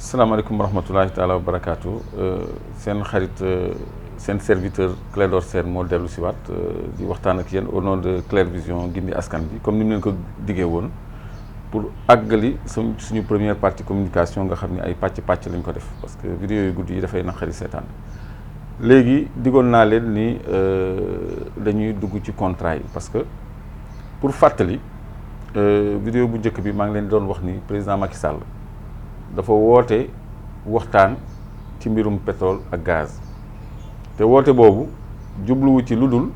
salaamaaleykum wa rahmatulahi taala wa barakaatu seen xarit seen serviteur Clédor Sène moo dellu si waat di waxtaan ak yéen au nom de Clair Vision gindi askan bi comme ni mu leen ko diggee woon pour àggali suñu première partie communication nga xam ni ay pàcc lañ ko def parce que vidéo yu guddi yi dafay naqari seetaan léegi diggoon naa leen ni dañuy dugg ci contrat yi parce que pour fàttali vidéo bu njëkk bi maa ngi leen doon wax ni président Macky Sall dafa woote waxtaan ci mbirum pétrole ak gaz te woote boobu jubluwu ci lu dul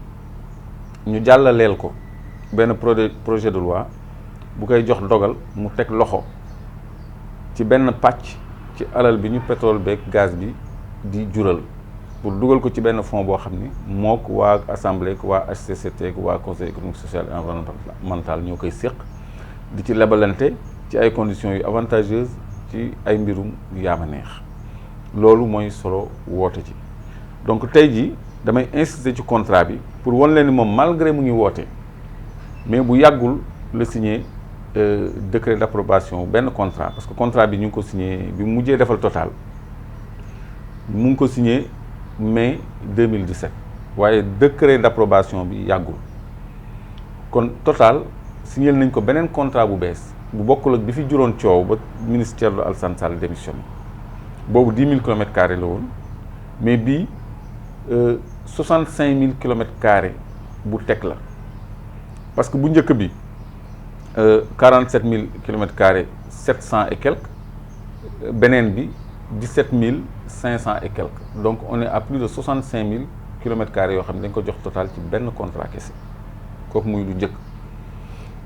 ñu jàllaleel ko benn projet de loi bu koy jox dogal mu teg loxo ci benn pàcc ci alal bi ñu pétrole beeg gaz bi di jural pour dugal ko ci benn fonds boo xam ni mook waa assemblée ak waa HCCT ak waa conseil économique social et environnemental ñoo koy séq di ci lebalante ci ay conditions yu avantageuses ci ay mbirum yaama neex loolu mooy solo woote ci donc tey jii damay insister ci contrat bi pour wan leen ni moom malgré mu ngi woote mais bu yàggul la signé décret d'approbation benn contrat parce que contrat bi ñu ngi ko signé bi mu mujjee defal Total mu ngi ko signé mai 2017 waaye décret d'approbation bi yàggul kon Total signé nañ ko beneen contrat bu bees bu bokkul ak bi fi juróon coow ba ministère de Alassane Sall démissionné boobu 10 000 kilomètres carrés la woon mais bii 65 000 kilomètres carrés bu teg la parce que bu njëkk bi 47 000 kilomètres carrés 700 et quelques beneen bi 17 500 et quelques donc on est à plus de 65 000 kilomètres carrés yoo xam ne dañ ko jox Total ci benn contrat kese kooku muy lu njëkk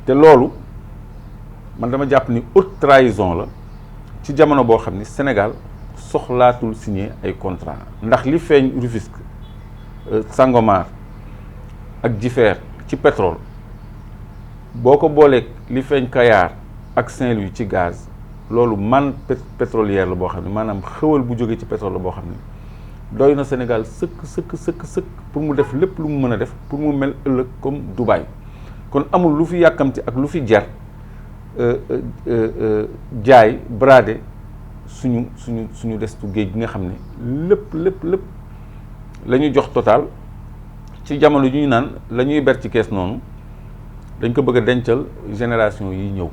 te loolu man dama jàpp ni haute trahison la ci jamono boo xam ni Sénégal soxlaatul signer ay contrat ndax li feeñ Rufisque Sangomar ak Jifeer ci pétrole boo ko booleeg li feeñ Kayar ak Saint-Louis ci gaz loolu man pétrolière la boo xam ne maanaam xëwal bu jógee ci pétrole la boo xam ne doy na Sénégal sëkk pour mu def lépp lu mu mën a def pour mu mel ëllëg comme Dubaï kon amul lu fi yàkkamti ak lu fi jar jaay bradé suñu destu géej gi nga xam ne lépp la ñuy jox Total ci jamono yu ñu naan la ñuy ber ci kees noonu dañ ko bëgg a dencal génération yi ñëw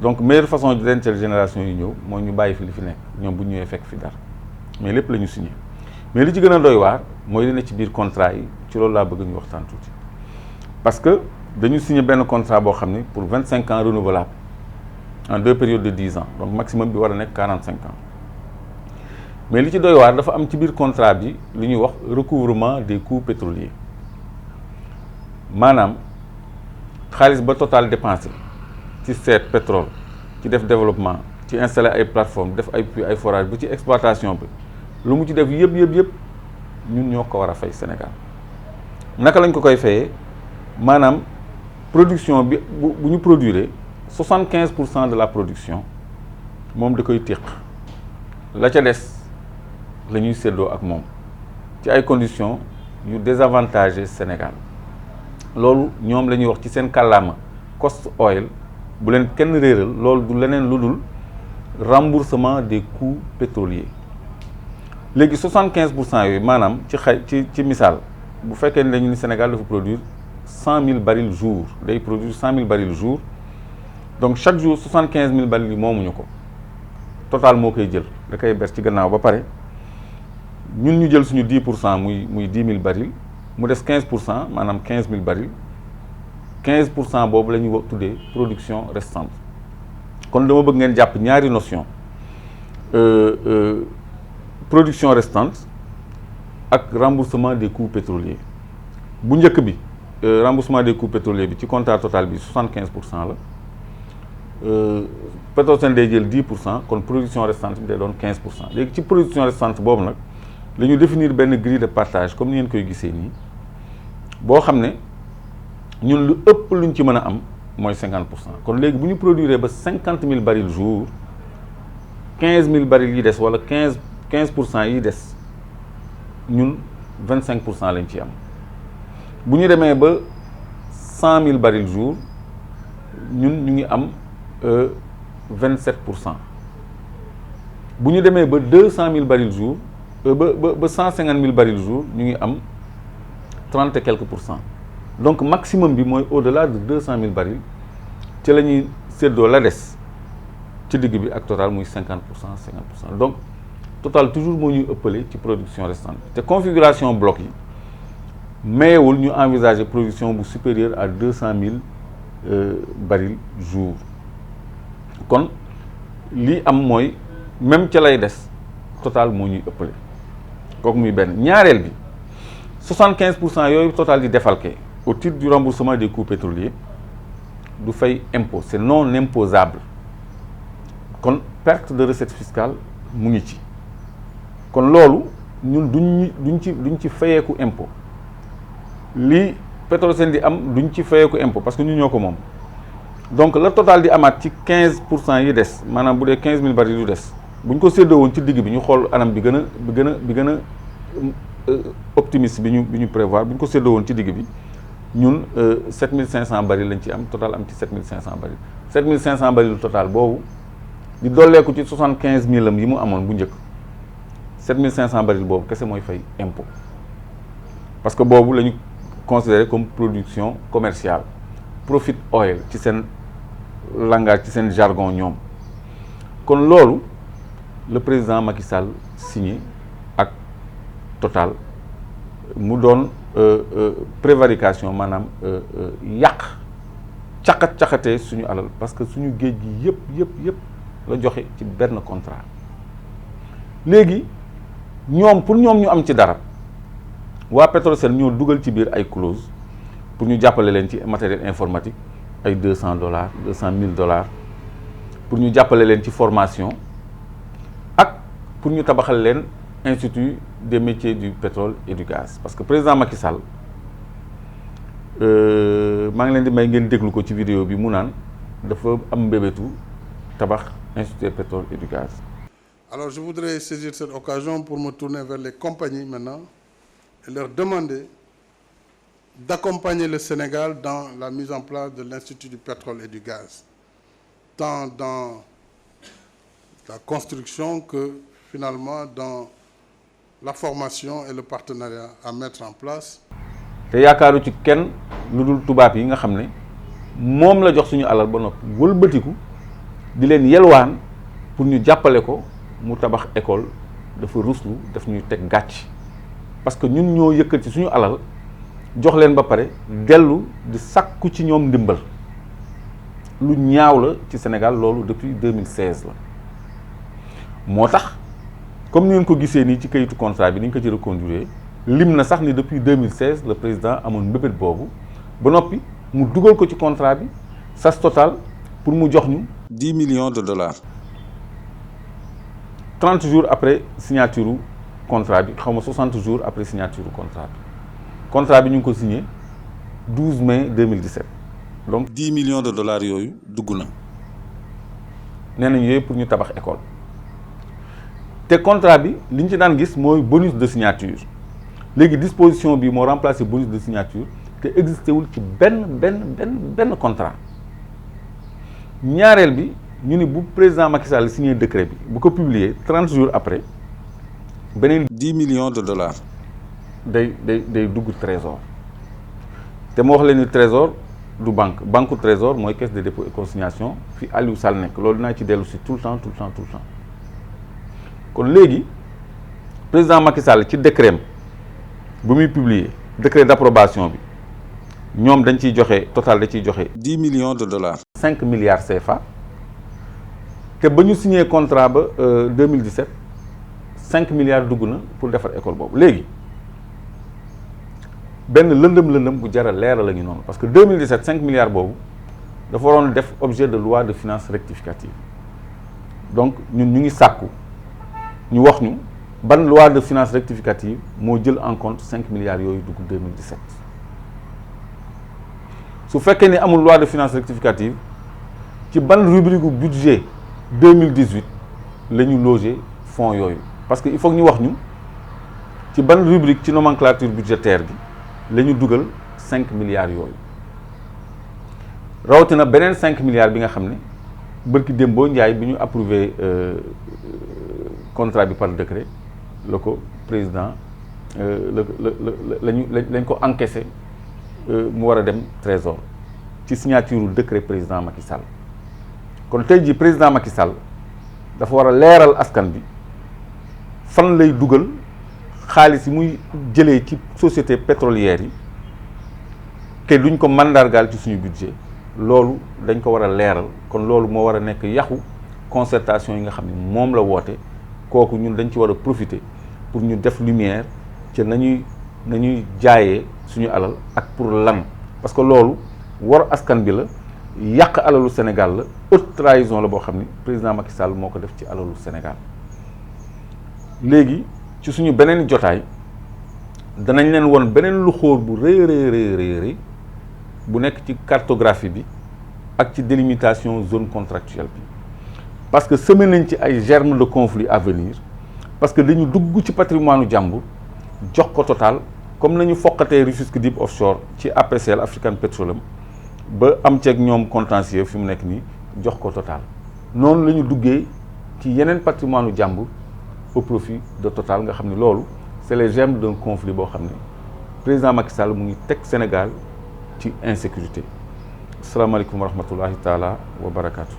donc meilleure façon de dencal génération yi ñëw mooy ñu bàyyi fi li fi nekk ñoom bu ñu ñëwee fekk fi dara mais lépp la ñu signé mais li ci gën a doy waar mooy li ne ci biir contrat yi ci loolu laa bëgg ñu waxtaan tuuti parce que dañu signé benn contrat boo xam ni pour 25 ans renouvelable en 2 périodes de 10 ans donc maximum bi war a nekk 45 ans mais li ci doy waar dafa am ci biir contrat bi lu ñuy wax recouvrement des coûts pétroliers maanaam xaalis ba Total dépensé ci seet pétrole ci def développement ci installer ay plateformes def ay puits ay forage bu ci exploitation bi lu mu ci def yëpp ñun ñoo ko war a fay Sénégal naka lañ ko koy fayee maanaam production bi bu ñu produire 75% de la production moom da koy téq la ca des la ñuy séddoo ak moom ci ay conditions yu désavantagé Sénégal loolu ñoom la ñuy wax ci seen kàllaama cost oil bu leen kenn réeral loolu du leneen lu dul remboursement des coûts pétroliers léegi 75% yooyu maanaam ci misaal bu fekkee ne dañu ni Sénégal dafa produire 100 000 barils jour day produire 100 000 barils jour donc chaque jour 75 000 barils yi moomuñu ko Total moo koy jël da koy ber ci gannaaw ba pare ñun ñu jël suñu 10% muy 10 000 barils mu des 15% maanaam 15 000 barils 15% boobu la ñuy tuddee production restante kon dama bëgg ngeen jàpp ñaari notion production restante ak remboursement des coûts pétroliers bu njëkk bi remboursement des coûts pétroliers bi ci contrat Total bi 75% la Petrosen day jël 10% kon production restante bi day doon 15% léegi ci production restante boobu nag la ñu définir benn grille de partage comme ni ngeen koy gisee nii boo xam ne ñun lu ëpp luñ ci mën a am mooy 50% kon léegi bu ñu produire ba 50 000 barils jour 15 000 barils yi des wala 15% yi des ñun 25% lañ ci am bu ñu demee ba 100 000 barils jour ñun ñu ngi am 27%. bu ñu demee ba 200 000 barils jour ba 150 000 barils jour ñu ngi am 30 et quelques %. Donc maximum bi mooy au-delà de 200 000 barils ci la ñuy séddoo la des ci digg bi ak Total muy 50 50 %. Donc Total toujours moo ñuy ëppale ci production restante te configuration bloc yi mayewul ñu envisager production bu supérieure à 200 000 barils jour. kon lii am mooy même ca lay des Total moo ñuy ëppale kooku muy benn. ñaareel bi 75 % yooyu Total di défalqué au titre du remboursement des coûts pétroliers du fay impôt, c'est non imposable. kon perte de recette fiscale mu ngi ci kon loolu ñun duñ ci fayeeku impôt lii Petrosen di am duñ ci fayeeku impôt parce que ñun ñoo ko moom. donc la Total di amaat ci 15 % yi des maanaam bu dee 15 000 barils yu des bu ñu ko séddoo woon ci digg bi ñu xool anam bi gën a optimiste bi ñu prévoir bu ñu ko séddoo woon ci digg bi ñun 7500 barils lañ ci am Total am ci 7500 barils 7500 barils Total boobu di dolleeku ci 75 000 am yi mu amoon bu njëkk 7500 barils boobu kese mooy fay impôt parce que boobu la ñu considéré comme production commerciale profit oil ci seen langage ci seen jargon ñoom. kon loolu le président Macky Sall signé ak Total mu doon prévarication maanaam yàq caqatee suñu alal parce que suñu géej gi yëpp la joxe ci benn contrat. léegi pour ñoom ñu am ci dara waa Petrosen ñoo dugal ci biir ay clause pour ñu jàppale leen ci matériel informatique ay $200 $200 000 pour ñu jàppale leen ci formation ak pour ñu tabaxal leen institut des métiers du pétrole et du gaz parce que président Macky Sall maa ngi leen di may ngeen déglu ko ci vidéo bi mu naan dafa am mbébétu tabax institut du pétrole et du gaz. Alors je voudrais saisir cette occasion pour me tourner vers les compagnies maintenant et leur demander d'accompagner le Sénégal dans la mise en place de l'Institut du pétrole et du gaz, tant dans la construction que finalement dans la formation et le partenariat à mettre en place. te yaakaaru ci kenn lu dul tubaab yi nga xam ne moom la jox suñu alal ba noppi wëlbatiku di leen yelwaan pour ñu jàppale ko mu tabax école dafa ruslu daf ñuy teg gàcc parce que ñun ñoo yëkkati suñu alal jox leen ba pare dellu di sàkku ci ñoom ndimbal lu ñaaw la ci Sénégal loolu depuis 2016 la moo tax comme ni ngeen ko gisee nii ci kayitu contrat bi ni ñu ko ci reconduire lim na sax ni depuis 2016 le président amoon mbébét boobu ba noppi mu dugal ko ci contrat bi sas Total pour mu jox ñu $10 millions 30 jours après signature contrat bi xaw ma 60 jours après signature contrat bi ñu ngi ko signé 12 mai 2017 donc $10 millions yooyu dugg na nee nañ yooyu pour ñu tabax école te contrat bi li ñu ci daan gis mooy bonus de signature léegi disposition bi moo remplacé bonus de signature te existé wul ci benn contrat. ñaareel bi ñu ni bu président Macky Sall signé décret bi bu ko publier 30 jours après beneen $10 millions day dugg trésor te moo wax leen ni trésor du banque trésor mooy caisse de dépôt et consignation fi Aliou Sall nekk loolu dinaa ci dellu si tout le temps kon léegi président Macky Sall ci décret bu muy publier décret d'approbation bi ñoom dañ ciy joxe Total da ciy joxe $10 millions 5 milliards CFA te ba ñu signé contrat ba 2017 5 milliards dugg na pour defar école boobu léegi benn lëndëm bu jar a leeral la ñu noonu parce que 2017 5 milliards boobu dafa waroon def objet de loi de finances rectificative donc ñun ñu ngi sàkku ñu wax ñu ban loi de finances rectificative moo jël en compte 5 milliards yooyu dugg 2017 su fekkee ni amul loi de finances rectificative ci ban rubrique budget 2018 la ñu loger fonds yooyu parce que il faut que ñu wax ñu ci ban rubrique ci nomenclature budgétaire bi la ñu dugal 5 milliards yooyu rawatina beneen 5 milliards bi nga xam ne bërki Dembo Ndiaye bi ñu approuvé contrat bi par décret la ko président lañ ko encaissé mu war a dem trésor ci signature décret président Macky Sall. kon tey jii président Macky Sall dafa war a leeral askan bi fan lay dugal xaalis yi muy jëlee ci société pétrolière yi te duñ ko mandargaal ci suñu budget loolu dañ ko war a leeral. kon loolu moo war a nekk yaxu concertation yi nga xam ne moom la woote kooku ñun dañ ci war a profiter pour ñu def lumière ci nañuy jaayee suñu alal ak pour lan. parce que loolu war askan bi la, yàq alalu Sénégal la, haute trahison la boo xam ni président Macky Sall moo ko def ci alalu Sénégal. léegi ci suñu beneen jotaay danañ leen won beneen lu xóor bu rëy bu nekk ci cartographie bi ak ci délimitation zone contractuelle bi parce que semé nañ ci ay germes de conflit à venir parce que dañu dugg ci patrimoine jàmbur jox ko Total comme nañu foqatee Rufisque Deep Offshore ci APCL African Petroleum ba am ceeg ñoom contentieux fi mu nekk nii jox ko Total noonu la ñu duggee ci yeneen patrimoine jàmbur au profit de Total nga xam ne loolu c'est les germes d'un conflit boo xam ne président Macky Sall mu ngi teg Sénégal ci insécurité. Asalaamaaleykum wa rahmatullahi taala wa barakaatu.